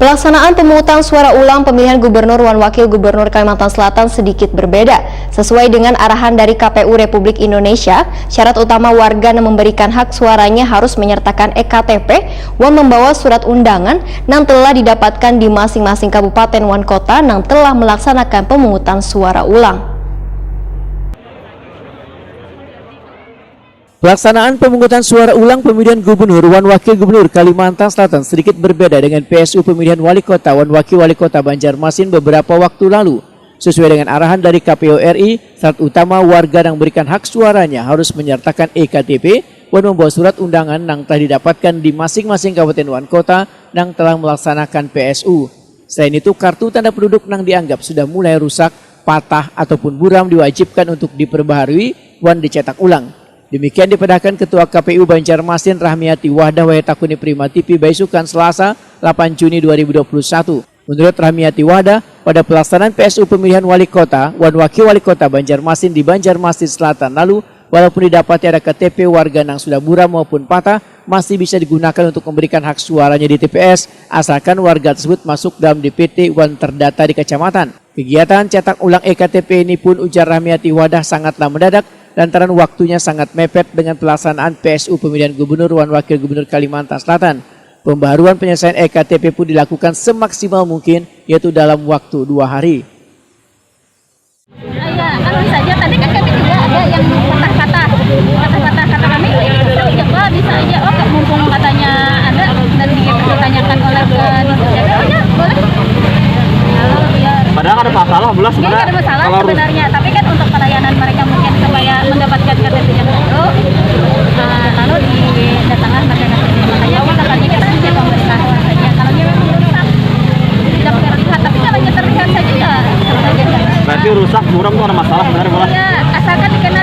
Pelaksanaan pemungutan suara ulang pemilihan gubernur dan wakil gubernur Kalimantan Selatan sedikit berbeda. Sesuai dengan arahan dari KPU Republik Indonesia, syarat utama warga yang memberikan hak suaranya harus menyertakan EKTP dan membawa surat undangan yang telah didapatkan di masing-masing kabupaten dan kota yang telah melaksanakan pemungutan suara ulang. Pelaksanaan pemungutan suara ulang pemilihan gubernur dan wakil gubernur Kalimantan Selatan sedikit berbeda dengan PSU pemilihan wali kota dan wakil wali kota Banjarmasin beberapa waktu lalu. Sesuai dengan arahan dari KPU RI, syarat utama warga yang memberikan hak suaranya harus menyertakan EKTP dan membawa surat undangan yang telah didapatkan di masing-masing kabupaten dan kota yang telah melaksanakan PSU. Selain itu, kartu tanda penduduk yang dianggap sudah mulai rusak, patah ataupun buram diwajibkan untuk diperbaharui dan dicetak ulang. Demikian dipadahkan Ketua KPU Banjarmasin Rahmiati Wahdah Wahetakuni Prima TV Baisukan Selasa 8 Juni 2021. Menurut Rahmiati Wahdah, pada pelaksanaan PSU pemilihan wali kota dan wakil wali kota Banjarmasin di Banjarmasin Selatan lalu, walaupun didapati ada KTP warga yang sudah buram maupun patah, masih bisa digunakan untuk memberikan hak suaranya di TPS, asalkan warga tersebut masuk dalam DPT dan terdata di kecamatan. Kegiatan cetak ulang EKTP ini pun ujar Rahmiati Wahdah sangatlah mendadak, lantaran waktunya sangat mepet dengan pelaksanaan PSU pemilihan gubernur dan wakil gubernur Kalimantan Selatan. Pembaharuan penyelesaian EKTP pun dilakukan semaksimal mungkin, yaitu dalam waktu 2 hari. Ya, bisa aja. Tadi kan kami juga ada yang patah-patah kata kami, bisa aja, bisa aja. Oh, mumpung katanya ada dan ditanyakan oleh ya boleh. Padahal ada masalah, belas sebenarnya. Ada masalah sebenarnya, tapi kan untuk pelayanan mereka mungkin supaya mendapatkan KTP yang baru, lalu didatangkan pakai KTP. Makanya kita tadi kita menjaga pemerintah saja. Kalau dia memang rusak, tidak terlihat. Tapi kalau dia terlihat saja ya. Berarti rusak, buram itu ada masalah sebenarnya, belas. Ya, asalkan dikena